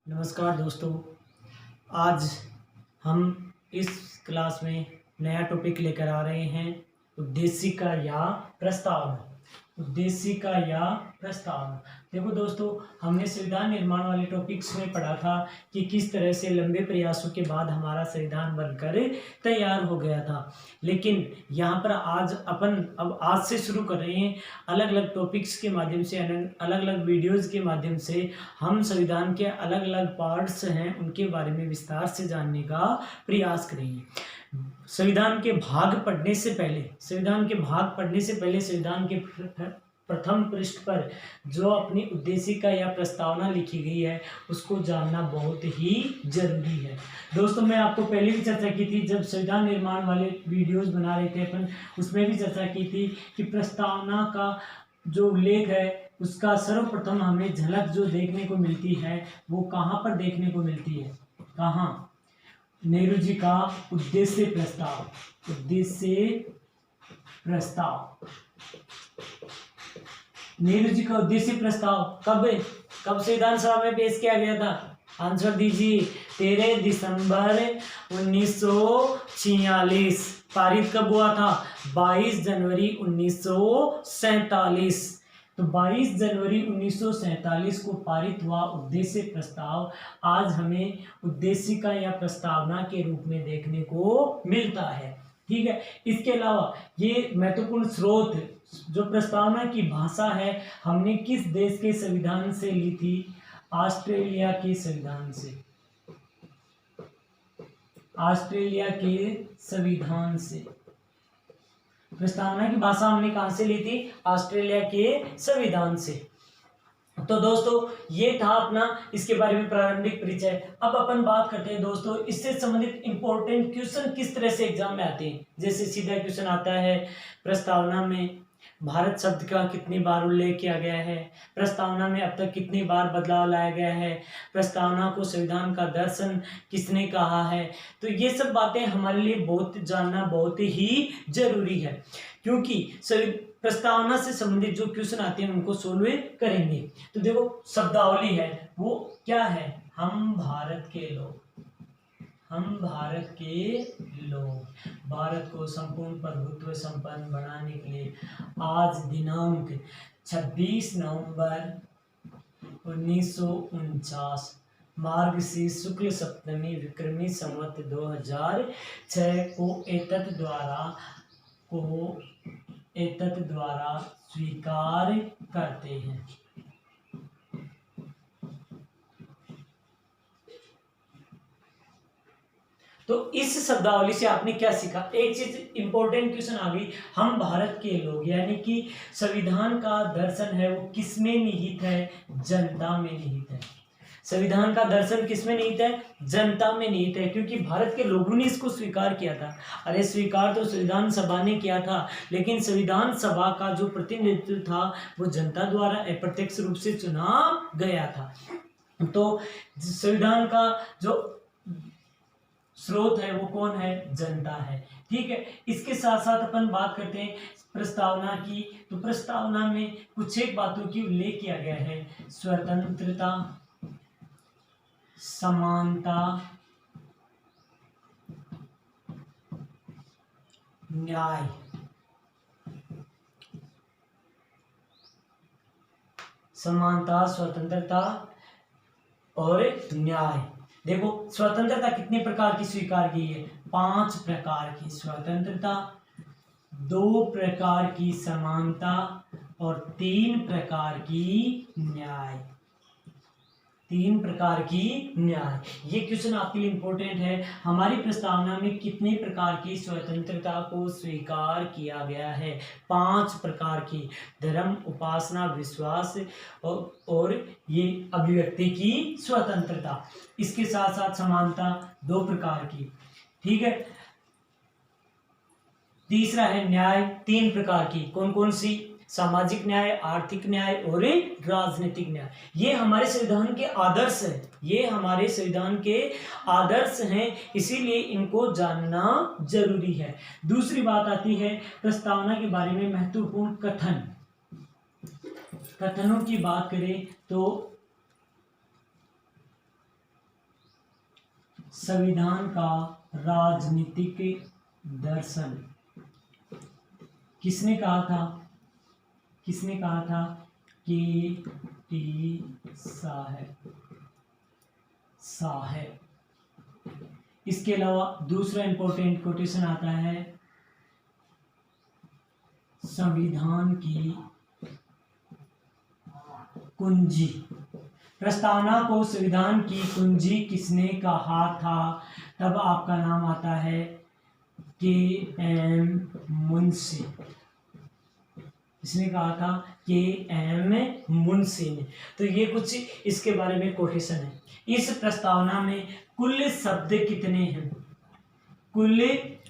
नमस्कार दोस्तों। आज हम इस क्लास में नया टॉपिक लेकर आ रहे हैं, उद्देशिका या प्रस्तावना। उद्देशिका या प्रस्तावना। देखो दोस्तों, हमने संविधान निर्माण वाले टॉपिक्स में पढ़ा था कि किस तरह से लंबे प्रयासों के बाद हमारा संविधान बनकर तैयार हो गया था। लेकिन यहाँ पर आज से शुरू कर रहे हैं, अलग अलग टॉपिक्स के माध्यम से, अलग अलग वीडियोज़ के माध्यम से हम संविधान के अलग अलग पार्ट्स हैं उनके बारे में विस्तार से जानने का प्रयास करेंगे। संविधान के भाग पढ़ने से पहले संविधान के प्रथम पृष्ठ पर जो अपनी उद्देशिका या प्रस्तावना लिखी गई है उसको जानना बहुत ही जरूरी है। दोस्तों, मैं आपको पहले भी चर्चा की थी, जब संविधान निर्माण वाले वीडियोस बना रहे थे अपन, उसमें भी चर्चा की थी कि प्रस्तावना का जो उल्लेख है उसका सर्वप्रथम हमें झलक जो देखने को मिलती है वो कहाँ पर देखने को मिलती है? कहाँ? नेहरू जी का उद्देश्य प्रस्ताव। नेहरू जी का उद्देश्य प्रस्ताव कब संविधान सभा में पेश किया गया था? आंसर दीजिए। 13 दिसंबर 1946। पारित कब हुआ था? 22 जनवरी 1947। तो 22 जनवरी 1947 को पारित हुआ उद्देश्य प्रस्ताव आज हमें उद्देशिका या प्रस्तावना के रूप में देखने को मिलता है। ठीक है। इसके अलावा ये महत्वपूर्ण स्रोत जो प्रस्तावना की भाषा है हमने किस देश के संविधान से ली थी? ऑस्ट्रेलिया के संविधान से। ऑस्ट्रेलिया के संविधान से प्रस्तावना की भाषा हमने कहां से ली थी? ऑस्ट्रेलिया के संविधान से। तो दोस्तों, ये था अपना इसके बारे में प्रारंभिक परिचय। अब अपन बात करते हैं दोस्तों, इससे संबंधित इंपॉर्टेंट क्वेश्चन किस तरह से एग्जाम में आते हैं। जैसे सीधा क्वेश्चन आता है, प्रस्तावना में भारत शब्द का कितनी बार उल्लेख किया गया है? प्रस्तावना में अब तक कितनी बार बदलाव लाया गया है? प्रस्तावना को संविधान का दर्शन किसने कहा है? तो ये सब बातें हमारे लिए जानना बहुत ही जरूरी है, क्योंकि प्रस्तावना से संबंधित जो क्वेश्चन आते हैं उनको सोल्व करेंगे। तो देखो, शब्दावली है वो क्या है? हम भारत के लोग। भारत को संपूर्ण प्रभुत्व संपन्न बनाने के लिए आज दिनांक 26 नवंबर 1949 मार्गशीर्ष शुक्ल सप्तमी विक्रमी संवत 2006 को एतत् द्वारा स्वीकार करते हैं। तो इस शब्दावली से आपने क्या सीखा? एक चीज इंपॉर्टेंट क्वेश्चन आ गई, हम भारत के लोग, यानी कि संविधान का दर्शन है वो किसमें निहित है? जनता में निहित है। संविधान का दर्शन किसमें निहित है? जनता में निहित है, क्योंकि भारत के लोगों ने इसको स्वीकार किया था। अरे स्वीकार तो संविधान सभा ने किया था, लेकिन संविधान सभा का जो प्रतिनिधित्व था वो जनता द्वारा अप्रत्यक्ष रूप से चुना गया था। तो संविधान का जो स्रोत है वो कौन है? जनता है। ठीक है। इसके साथ साथ अपन बात करते हैं प्रस्तावना की। तो प्रस्तावना में कुछ एक बातों की उल्लेख किया गया है। स्वतंत्रता, समानता, न्याय। समानता, स्वतंत्रता और न्याय। देखो, स्वतंत्रता कितने प्रकार की स्वीकार की है? 5 प्रकार की स्वतंत्रता, 2 प्रकार की समानता और 3 प्रकार की न्याय। 3 प्रकार की न्याय। ये क्वेश्चन आपके लिए इंपॉर्टेंट है। हमारी प्रस्तावना में कितने प्रकार की स्वतंत्रता को स्वीकार किया गया है? 5 प्रकार की। धर्म, उपासना, विश्वास और ये अभिव्यक्ति की स्वतंत्रता। इसके साथ साथ समानता 2 प्रकार की। ठीक है। तीसरा है न्याय, 3 प्रकार की। कौन कौन सी? सामाजिक न्याय, आर्थिक न्याय और राजनीतिक न्याय। ये हमारे संविधान के आदर्श है। ये हमारे संविधान के आदर्श हैं, इसीलिए इनको जानना जरूरी है। दूसरी बात आती है प्रस्तावना के बारे में महत्वपूर्ण कथनों की बात करें तो संविधान का राजनीतिक दर्शन किसने कहा था? किसने कहा था? के.टी. साहब। इसके अलावा दूसरा इंपॉर्टेंट कोटेशन आता है, संविधान की कुंजी। प्रस्तावना को संविधान की कुंजी किसने कहा था? तब आपका नाम आता है के.एम. मुंशी। इसने कहा था के.एम. मुंशी ने। तो ये कुछ इसके बारे में कोटेशन है। इस प्रस्तावना में कुल शब्द कितने हैं? कुल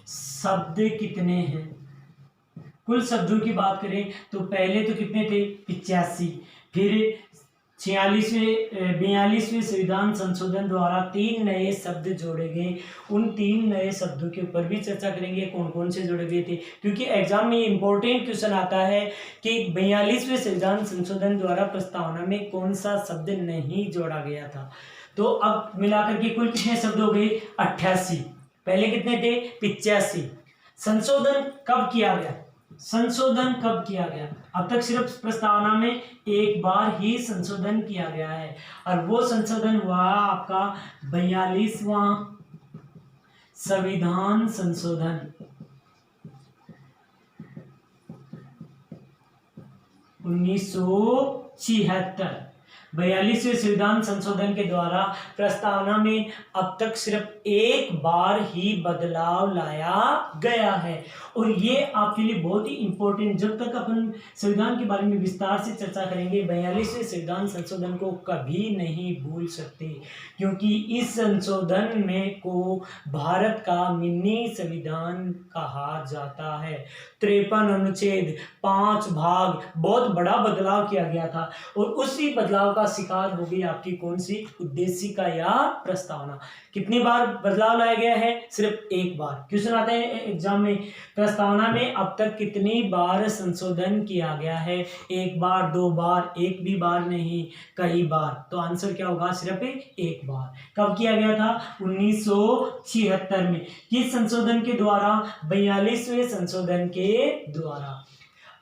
शब्द कितने हैं? कुल शब्दों की बात करें तो पहले तो कितने थे? 85। फिर 42वें संविधान संशोधन द्वारा 3 नए शब्द जोड़े गए। उन 3 नए शब्दों के ऊपर भी चर्चा करेंगे, कौन कौन से जोड़े गए थे, क्योंकि एग्जाम में इंपॉर्टेंट क्वेश्चन आता है कि 42वें संविधान संशोधन द्वारा प्रस्तावना में कौन सा शब्द नहीं जोड़ा गया था। तो अब मिलाकर के कुल कितने शब्द हो गए? 88। पहले कितने थे? 85। संशोधन कब किया गया? संशोधन कब किया गया? अब तक सिर्फ प्रस्तावना में एक बार ही संशोधन किया गया है, और वो संशोधन हुआ आपका 42वां संविधान संशोधन। 1976। 42वें संविधान संशोधन के द्वारा प्रस्तावना में अब तक सिर्फ एक बार ही बदलाव लाया गया है, और ये आपके लिए बहुत ही इंपॉर्टेंट, जब तक अपन संविधान के बारे में विस्तार से चर्चा करेंगे 42वें संविधान संशोधन को कभी नहीं भूल सकते, क्योंकि इस संशोधन में को भारत का मिनी संविधान कहा जाता है। 53 अनुच्छेद, 5 भाग, बहुत बड़ा बदलाव किया गया था, और उसी बदलाव का शिकार हो गई आपकी कौन सी? उद्देशिका या प्रस्तावना। कितनी बार बदलाव लाया गया है? सिर्फ एक बार। क्वेश्चन आता है एग्जाम में, प्रस्तावना में अब तक कितनी बार संशोधन किया गया है? एक बार, 2 बार, एक भी बार नहीं, कई बार। तो आंसर क्या होगा? सिर्फ एक बार। कब किया गया था? 1976 में। किस संशोधन के द्वारा? 42वें संशोधन के द्वारा।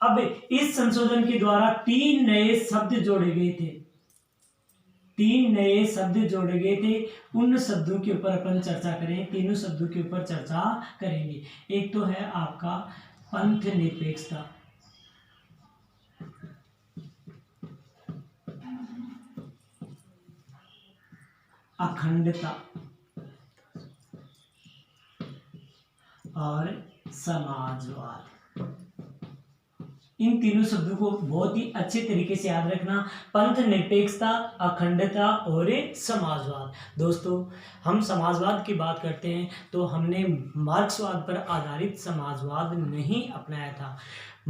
अब इस संशोधन के द्वारा 3 नए शब्द जोड़े गए थे। 3 नए शब्द जोड़े गए थे। उन शब्दों के ऊपर अपन चर्चा करें, तीनों शब्दों के ऊपर चर्चा करेंगे। एक तो है आपका पंथ निरपेक्षता, अखंडता और समाजवाद। इन तीनों शब्दों को बहुत ही अच्छे तरीके से याद रखना, पंथ निरपेक्षता, अखंडता और समाजवाद। दोस्तों, हम समाजवाद की बात करते हैं तो हमने मार्क्सवाद पर आधारित समाजवाद नहीं अपनाया था।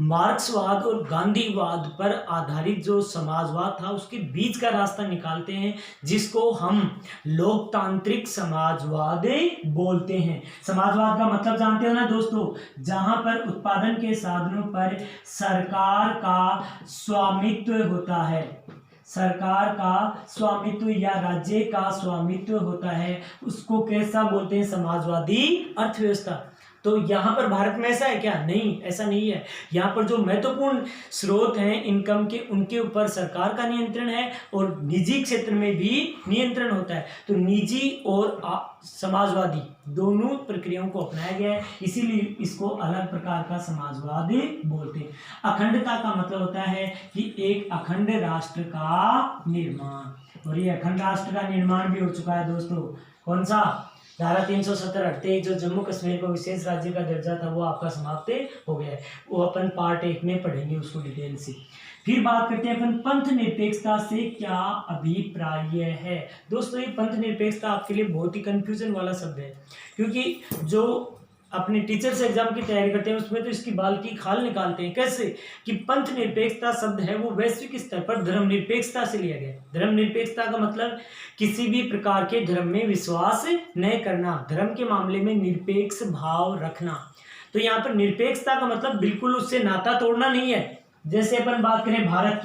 मार्क्सवाद और गांधीवाद पर आधारित जो समाजवाद था उसके बीच का रास्ता निकालते हैं, जिसको हम लोकतांत्रिक समाजवाद बोलते हैं। समाजवाद का मतलब जानते हो ना दोस्तों? जहां पर उत्पादन के साधनों पर सरकार का स्वामित्व होता है, सरकार का स्वामित्व या राज्य का स्वामित्व होता है, उसको कैसा बोलते हैं? समाजवादी अर्थव्यवस्था। तो यहाँ पर भारत में ऐसा है क्या? नहीं, ऐसा नहीं है। यहाँ पर जो महत्वपूर्ण स्रोत हैं इनकम के, उनके ऊपर सरकार का नियंत्रण है और निजी क्षेत्र में भी नियंत्रण होता है। तो निजी और समाजवादी दोनों प्रक्रियाओं को अपनाया गया है, इसीलिए इसको अलग प्रकार का समाजवाद बोलते हैं। अखंडता का मतलब होता है कि एक अखंड राष्ट्र का निर्माण, और ये अखंड राष्ट्र का निर्माण भी हो चुका है दोस्तों। कौन सा? धारा 370 हटते जो जम्मू कश्मीर को विशेष राज्य का दर्जा था वो आपका समाप्त हो गया है। वो अपन पार्ट 1 में पढ़ेंगे उसको डिटेल से। फिर बात करते हैं अपन पंथ निरपेक्षता से क्या अभिप्राय है। दोस्तों, ये पंथ निरपेक्षता आपके लिए बहुत ही कंफ्यूजन वाला शब्द है, क्योंकि जो अपने टीचर्स एग्जाम की तैयारी करते हैं उसमें तो इसकी बाल की खाल निकालते हैं। कैसे? कि पंथ निरपेक्षता शब्द है वो वैश्विक स्तर पर धर्मनिरपेक्षता से लिया गया। धर्मनिरपेक्षता का मतलब किसी भी प्रकार के धर्म में विश्वास न करना, धर्म के मामले में निरपेक्ष भाव रखना। तो यहाँ पर निरपेक्षता का मतलब बिल्कुल उससे नाता तोड़ना नहीं है। जैसे अपन बात करें भारत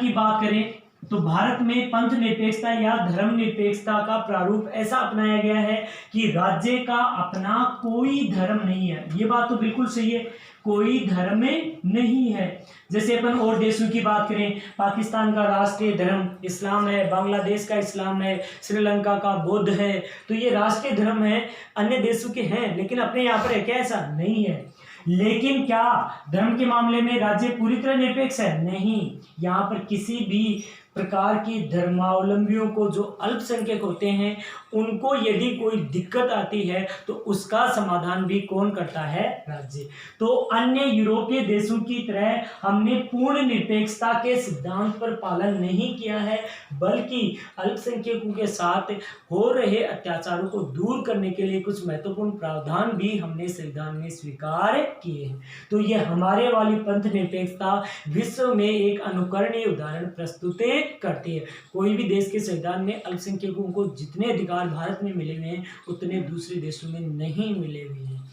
की बात करें, तो भारत में पंथ निरपेक्षता या धर्म निरपेक्षता का प्रारूप ऐसा अपनाया गया है कि राज्य का अपना कोई धर्म नहीं है। ये बात तो बिल्कुल सही है, कोई धर्म नहीं है। जैसे अपन और देशों की बात करें, पाकिस्तान का राष्ट्रीय धर्म इस्लाम है, बांग्लादेश का इस्लाम है, श्रीलंका का बौद्ध है, तो ये राष्ट्रीय धर्म है, अन्य देशों के हैं, लेकिन अपने यहाँ पर है क्या? ऐसा नहीं है। लेकिन क्या धर्म के मामले में राज्य पूरी तरह निरपेक्ष है? नहीं। यहाँ पर किसी भी प्रकार की धर्मावलंबियों को, जो अल्पसंख्यक होते हैं, उनको यदि कोई दिक्कत आती है तो उसका समाधान भी कौन करता है? राज्य। तो अन्य यूरोपीय देशों की तरह हमने पूर्ण निरपेक्षता के सिद्धांत पर पालन नहीं किया है, बल्कि अल्पसंख्यकों के साथ हो रहे अत्याचारों को दूर करने के लिए कुछ महत्वपूर्ण प्रावधान भी हमने संविधान में स्वीकार किए हैं। तो ये हमारे वाली पंथ निरपेक्षता विश्व में एक अनुकरणीय उदाहरण प्रस्तुत करती है। कोई भी देश के संविधान में अल्पसंख्यकों को जितने अधिकार भारत में मिले हुए हैं उतने दूसरे देशों में नहीं मिले हुए हैं।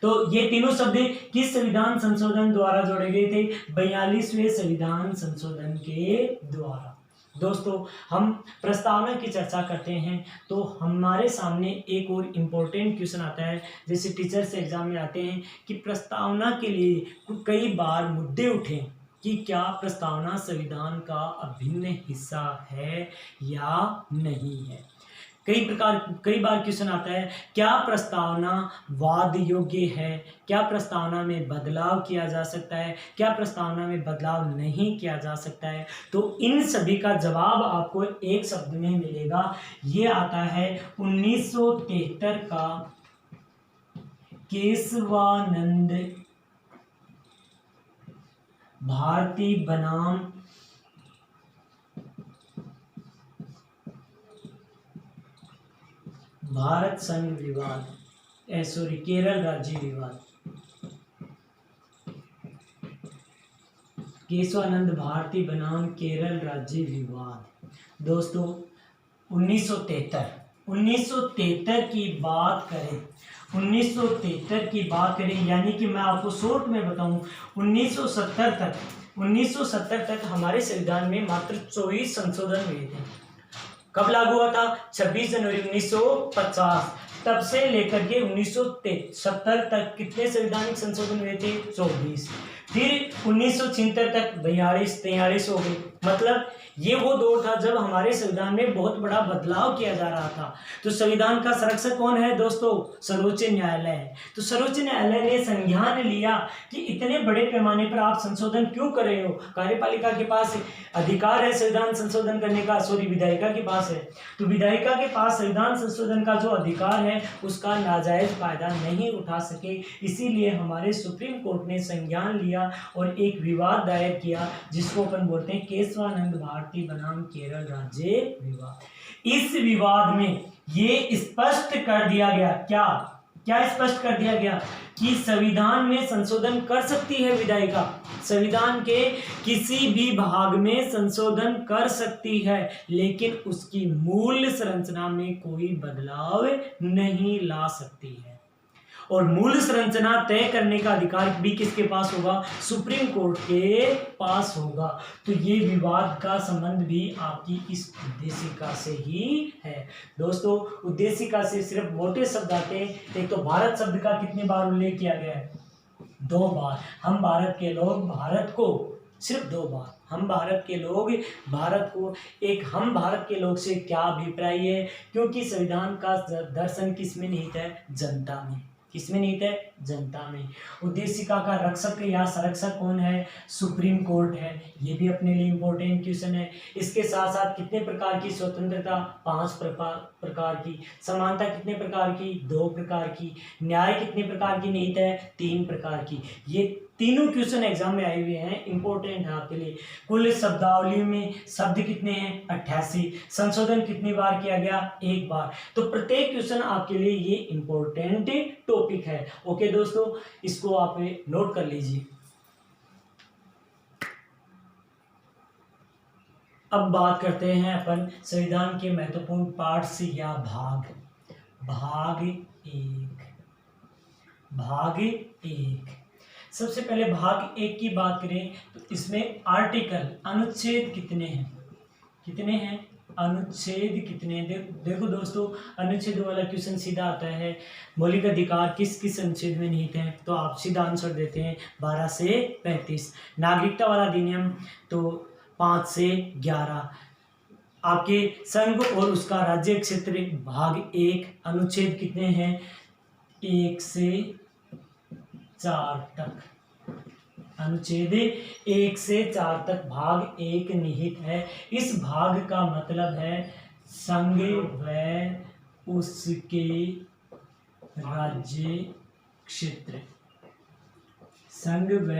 तो ये तीनों शब्द किस संविधान संशोधन द्वारा जोड़े गए थे? 42वें संविधान संशोधन के द्वारा। दोस्तों, हम प्रस्तावना की चर्चा करते हैं तो हमारे सामने एक और इम्पोर्टेंट क्वेश्चन आता है, जैसे टीचर्स एग्जाम में आते हैं कि प्रस्तावना के लिए कई बार मुद्दे उठे कि क्या प्रस्तावना संविधान का अभिन्न हिस्सा है या नहीं है। कई बार क्वेश्चन आता है, क्या प्रस्तावना वाद योग्य है? क्या प्रस्तावना में बदलाव किया जा सकता है? क्या प्रस्तावना में बदलाव नहीं किया जा सकता है? तो इन सभी का जवाब आपको एक शब्द में मिलेगा। ये आता है 1973 का केशवानंद भारती बनाम भारत संघ विवाद, केरल राज्य विवाद। केशवानंद भारती बनाम केरल राज्य विवाद। दोस्तों, 1973 की बात करें, 1973 की बात करें, यानी कि मैं आपको शॉर्ट में बताऊं, 1970 तक हमारे संविधान में मात्र 24 संशोधन हुए थे। कब लागू हुआ था? 26 जनवरी 1950। तब से लेकर के 1970 तक कितने संवैधानिक संशोधन हुए थे? 24। फिर 1976 तक 42-43 हो गए। मतलब ये वो दौर था जब हमारे संविधान में बहुत बड़ा बदलाव किया जा रहा था। तो संविधान का संरक्षक कौन है दोस्तों? सर्वोच्च न्यायालय है। तो सर्वोच्च न्यायालय ने संज्ञान लिया कि इतने बड़े पैमाने पर आप संशोधन क्यों कर रहे हो? कार्यपालिका के पास अधिकार है संविधान संशोधन करने का, विधायिका के पास है। तो विधायिका के पास संविधान संशोधन का जो अधिकार है उसका नाजायज फायदा नहीं उठा सके, इसीलिए हमारे सुप्रीम कोर्ट ने संज्ञान लिया और एक विवाद दायर किया, जिसको अपन बोलते हैं केशवानंद भारती बनाम केरल राज्य विवाद। इस विवाद में ये स्पष्ट कर दिया गया, क्या स्पष्ट कर दिया गया कि संविधान में संशोधन कर सकती है विधायिका, संविधान के किसी भी भाग में संशोधन कर सकती है, लेकिन उसकी मूल संरचना में कोई बदलाव नहीं ला सकती है। और मूल संरचना तय करने का अधिकार भी किसके पास होगा? सुप्रीम कोर्ट के पास होगा। तो ये विवाद का संबंध भी आपकी इस उद्देशिका से ही है। दोस्तों, उद्देशिका से सिर्फ मोटे शब्द आते हैं। एक तो भारत शब्द का कितने बार उल्लेख किया गया है? 2 बार। हम भारत के लोग भारत को, सिर्फ 2 बार। हम भारत के लोग भारत को, एक हम भारत के लोग से क्या अभिप्राय है? क्योंकि संविधान का दर्शन किसमें निहित है? जनता में। किसमें निहित है? जनता में। उद्देशिका का रक्षक या संरक्षक कौन है? सुप्रीम कोर्ट है। ये भी अपने लिए इंपॉर्टेंट क्वेश्चन है। इसके साथ साथ कितने प्रकार की स्वतंत्रता? 5 प्रकार की। समानता कितने प्रकार की? 2 प्रकार की। न्याय कितने प्रकार की निहित है? 3 प्रकार की। ये तीनों क्वेश्चन एग्जाम में आए हुए हैं, इंपॉर्टेंट है आपके लिए। कुल शब्दावली में शब्द कितने हैं? 88। संशोधन कितनी बार किया गया? 1 बार। तो प्रत्येक क्वेश्चन आपके लिए ये इंपॉर्टेंट टॉपिक है। ओके दोस्तों, इसको आप नोट कर लीजिए। अब बात करते हैं अपन संविधान के महत्वपूर्ण पार्ट्स या भाग 1। सबसे पहले भाग 1 की बात करें तो इसमें आर्टिकल, अनुच्छेद कितने हैं? कितने हैं, अनुच्छेद कितने, देखो दोस्तों अनुच्छेद वाला क्वेश्चन सीधा आता है, मौलिक अधिकार किस किस अनुच्छेद में निहित हैं, तो आप सीधा आंसर देते हैं 12 से 35। नागरिकता वाला अधिनियम तो 5 से 11। आपके संघ और उसका राज्य क्षेत्र भाग 1 अनुच्छेद कितने हैं, 1 से 4 तक, अनुच्छेद 1 से 4 तक भाग 1 निहित है। इस भाग का मतलब है संघ व उसके राज्य क्षेत्र, संघ व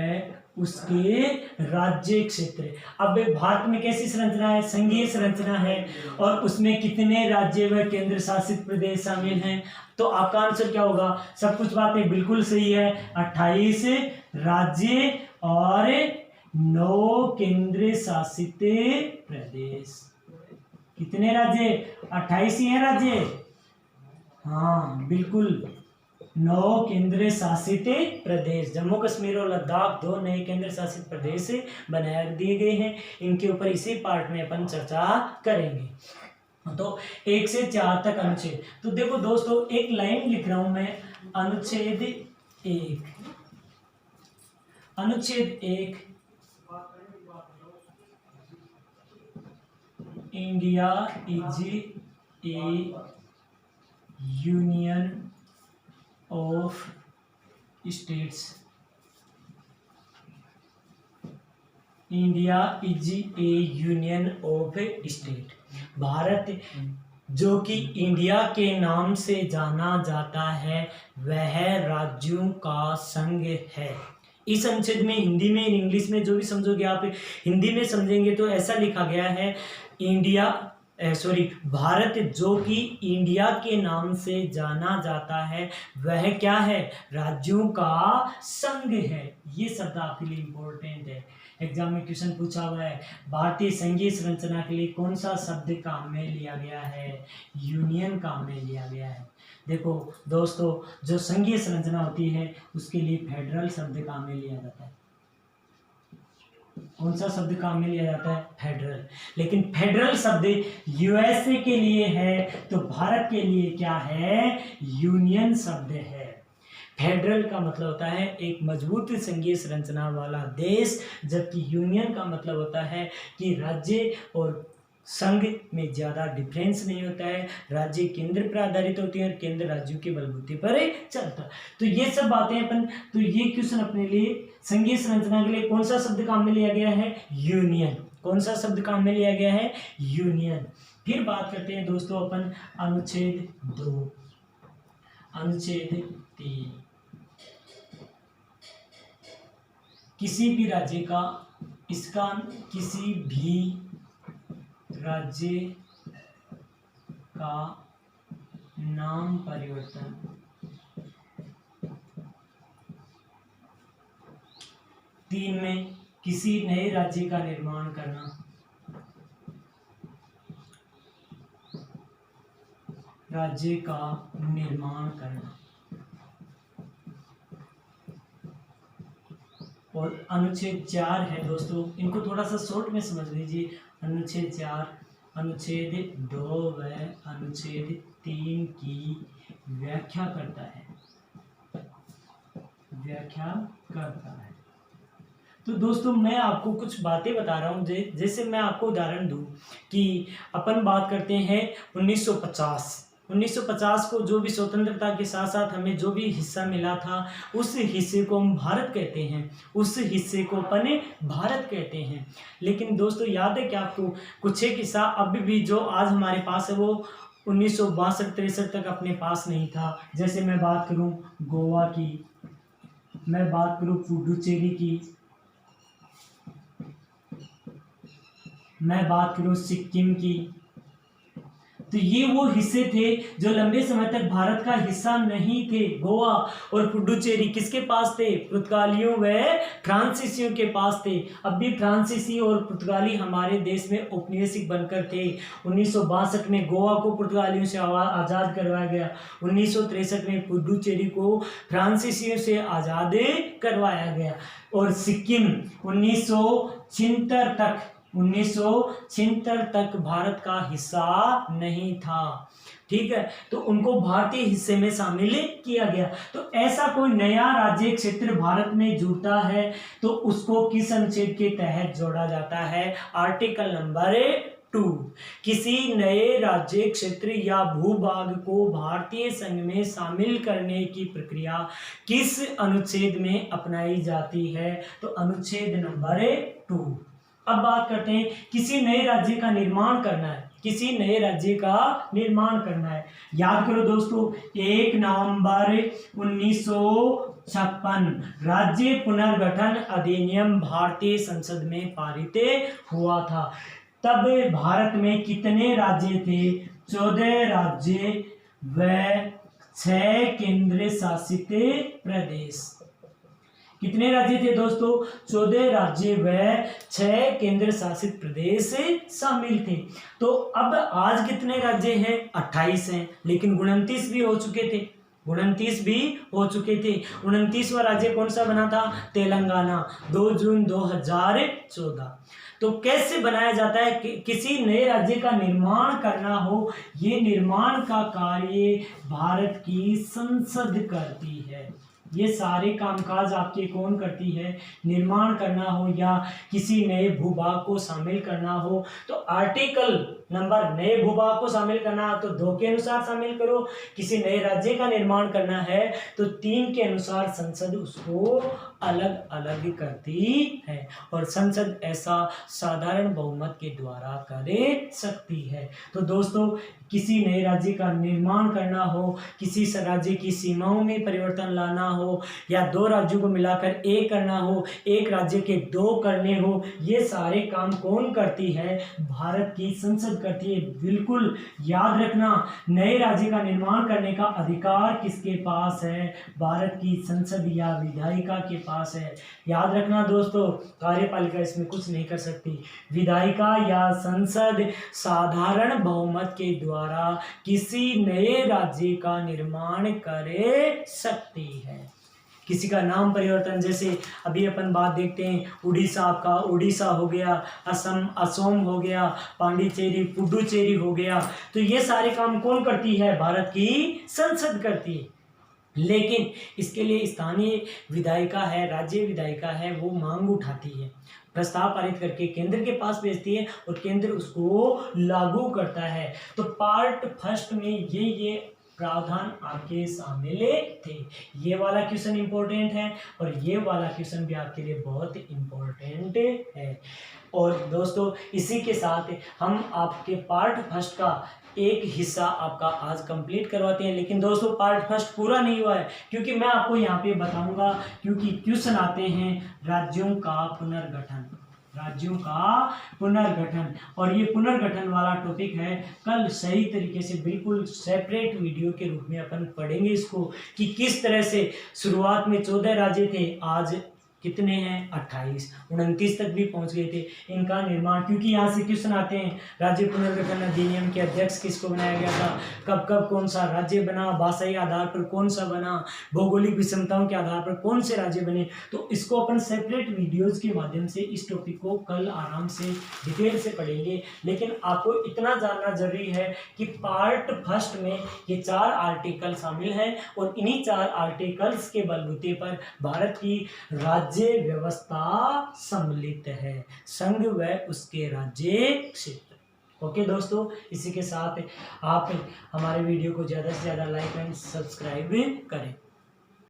उसके राज्य क्षेत्र। अब भारत में कैसी संरचना है, संघीय संरचना है, और उसमें कितने राज्य व केंद्र शासित प्रदेश शामिल हैं, तो आपका आंसर क्या होगा, सब कुछ बातें बिल्कुल सही है, 28 राज्य और 9 केंद्र शासित प्रदेश। कितने राज्य, 28 ही है राज्य, हाँ बिल्कुल, 9 केंद्र शासित प्रदेश। जम्मू कश्मीर और लद्दाख 2 नए केंद्र शासित प्रदेश बना दिए गए हैं, इनके ऊपर इसी पार्ट में अपन चर्चा करेंगे। तो 1 से 4 तक अनुच्छेद। तो देखो दोस्तों एक लाइन लिख रहा हूं मैं, अनुच्छेद 1, अनुच्छेद 1 India is A union of states, India is A union of state. Bharat जो कि इंडिया के नाम से जाना जाता है वह राज्यों का संघ है। इस अनुच्छेद में हिंदी में इंग्लिश में जो भी समझोगे आप, हिंदी में समझेंगे तो ऐसा लिखा गया है, भारत जो कि इंडिया के नाम से जाना जाता है वह क्या है, राज्यों का संघ है। ये शब्द आपके लिए इंपॉर्टेंट है, एग्जाम में क्वेश्चन पूछा हुआ है। भारतीय संघीय संरचना के लिए कौन सा शब्द काम में लिया गया है, यूनियन काम में लिया गया है। देखो दोस्तों जो संघीय संरचना होती है उसके लिए फेडरल शब्द काम में लिया जाता है। कौन सा शब्द काम में लिया जाता है, फेडरल। लेकिन फेडरल शब्द यूएसए के लिए है तो भारत के लिए क्या है, यूनियन शब्द है। फेडरल का मतलब होता है एक मजबूत संघीय संरचना वाला देश, जबकि यूनियन का मतलब होता है कि राज्य और संघ में ज्यादा डिफरेंस नहीं होता है, राज्य केंद्र पर आधारित होती है और केंद्र राज्यों के बलबूते पर चलता। तो ये सब बातें अपन, तो ये क्वेश्चन अपने लिए संघीय संरचना के लिए कौन सा शब्द काम में लिया गया है, यूनियन। कौन सा शब्द काम में लिया गया है, यूनियन। फिर बात करते हैं दोस्तों अपन अनुच्छेद 2, अनुच्छेद 3, किसी भी राज्य का, इसका किसी भी राज्य का नाम परिवर्तन, तीन में किसी नए राज्य का निर्माण करना, राज्य का निर्माण करना। और अनुच्छेद 4 है दोस्तों, इनको थोड़ा सा शॉर्ट में समझ लीजिए। अनुच्छेद 4 अनुच्छेद 2 व अनुच्छेद 3 की व्याख्या करता है, व्याख्या करता है। तो दोस्तों मैं आपको कुछ बातें बता रहा हूँ, जैसे मैं आपको उदाहरण दूं कि अपन बात करते हैं 1950 को जो भी स्वतंत्रता के साथ साथ हमें जो भी हिस्सा मिला था उस हिस्से को हम भारत कहते हैं, उस हिस्से को अपन भारत कहते हैं। लेकिन दोस्तों याद है कि आपको कुछ एक हिस्सा अभी भी जो आज हमारे पास है वो 1962-63 तक अपने पास नहीं था। जैसे मैं बात करूं गोवा की, मैं बात करूं पुडुचेरी की, मैं बात करूं सिक्किम की, तो ये वो हिस्से थे जो लंबे समय तक भारत का हिस्सा नहीं थे। गोवा और पुडुचेरी किसके पास थे, पुर्तगालियों व फ्रांसीसियों के पास थे। अब भी फ्रांसीसी और पुर्तगाली हमारे देश में औपनिवेशिक बनकर थे। 1962 में गोवा को पुर्तगालियों से आज़ाद करवाया गया, 1963 में पुडुचेरी को फ्रांसीसियों से आज़ाद करवाया गया, और सिक्किम 1976 तक 1976 तक भारत का हिस्सा नहीं था। ठीक है, तो उनको भारतीय हिस्से में शामिल किया गया। तो ऐसा कोई नया राज्य क्षेत्र भारत में जुड़ता है तो उसको किस अनुच्छेद के तहत जोड़ा जाता है? Article number 2। किसी नए राज्य क्षेत्र या भूभाग को भारतीय संघ में शामिल करने की प्रक्रिया किस अनुच्छेद में अपनाई जाती है? तो अनुच्छेद नंबर 2। अब बात करते हैं, किसी नए राज्य का निर्माण करना है, किसी नए राज्य का निर्माण करना है। याद करो दोस्तों, 1 नवंबर 1956 राज्य पुनर्गठन अधिनियम भारतीय संसद में पारित हुआ था। तब भारत में कितने राज्य थे? 14 राज्य व 6 केंद्र शासित प्रदेश। कितने राज्य थे दोस्तों? 14 राज्य व 6 केंद्र शासित प्रदेश शामिल थे। तो अब आज कितने राज्य हैं? 28 हैं, लेकिन 29 भी हो चुके थे। 29 भी हो चुके थे। 29वां राज्य कौन सा बना था? तेलंगाना, 2 जून 2014। तो कैसे बनाया जाता है? किसी नए राज्य का निर्माण करना हो, ये निर्माण का कार्य भारत की संसद करती है। ये सारे कामकाज आपके कौन करती है? निर्माण करना हो या किसी नए भूभाग को शामिल करना हो तो आर्टिकल नंबर, नए भूभाग को शामिल करना तो 2 के अनुसार शामिल करो, किसी नए राज्य का निर्माण करना है तो 3 के अनुसार संसद उसको अलग अलग करती है, और संसद ऐसा साधारण बहुमत के द्वारा कर सकती है। तो दोस्तों, किसी नए राज्य का निर्माण करना हो, किसी राज्य की सीमाओं में परिवर्तन लाना हो, या 2 राज्यों को मिलाकर एक करना हो, एक राज्य के 2 करने हो, ये सारे काम कौन करती है? भारत की संसद करती है। बिल्कुल याद रखना, नए राज्य का निर्माण करने का अधिकार किसके पास है? भारत की संसद या विधायिका के पास है। याद रखना दोस्तों, कार्यपालिका इसमें कुछ नहीं कर सकती। विधायिका या संसद साधारण बहुमत के द्वारा किसी नए राज्य का निर्माण कर सकती है। किसी का नाम परिवर्तन, जैसे अभी अपन बात देखते हैं, उड़ीसा, आपका उड़ीसा हो गया, असम असोम हो गया, पांडिचेरी पुडुचेरी हो गया, तो ये सारे काम कौन करती है? भारत की संसद करती है। लेकिन इसके लिए स्थानीय विधायिका है, राज्य विधायिका है, वो मांग उठाती है, प्रस्ताव पारित करके केंद्र के पास भेजती है और केंद्र उसको लागू करता है। तो पार्ट फर्स्ट में ये प्रावधान आपके शामिल थे। ये वाला क्वेश्चन इंपॉर्टेंट है और ये वाला क्वेश्चन भी आपके लिए बहुत इंपॉर्टेंट है। और दोस्तों, इसी के साथ हम आपके पार्ट फर्स्ट का एक हिस्सा आपका आज कंप्लीट करवाते हैं। लेकिन दोस्तों, पार्ट फर्स्ट पूरा नहीं हुआ है, क्योंकि मैं आपको यहाँ पे बताऊंगा, क्योंकि क्वेश्चन आते हैं राज्यों का पुनर्गठन, राज्यों का पुनर्गठन, और ये पुनर्गठन वाला टॉपिक है। कल सही तरीके से बिल्कुल सेपरेट वीडियो के रूप में अपन पढ़ेंगे इसको, कि किस तरह से शुरुआत में 14 राज्य थे, आज कितने हैं? 28, 29 तक भी पहुंच गए थे। इनका निर्माण, क्योंकि यहाँ से क्वेश्चन आते हैं, राज्य पुनर्गठन अधिनियम के अध्यक्ष किसको बनाया गया था, कब कब कौन सा राज्य बना, भाषाई आधार पर कौन सा बना, भौगोलिक विषमताओं के आधार पर कौन से राज्य बने। तो इसको अपन सेपरेट वीडियोज के माध्यम से इस टॉपिक को कल आराम से डिटेल से पढ़ेंगे। लेकिन आपको इतना जानना जरूरी है कि पार्ट फर्स्ट में ये 4 आर्टिकल शामिल हैं, और इन्हीं 4 आर्टिकल्स के बलबूते पर भारत की राज्य व्यवस्था सम्मिलित है, संघ व उसके राज्य क्षेत्र। ओके दोस्तों, इसी के साथ आप हमारे वीडियो को ज़्यादा से ज़्यादा लाइक एंड सब्सक्राइब करें।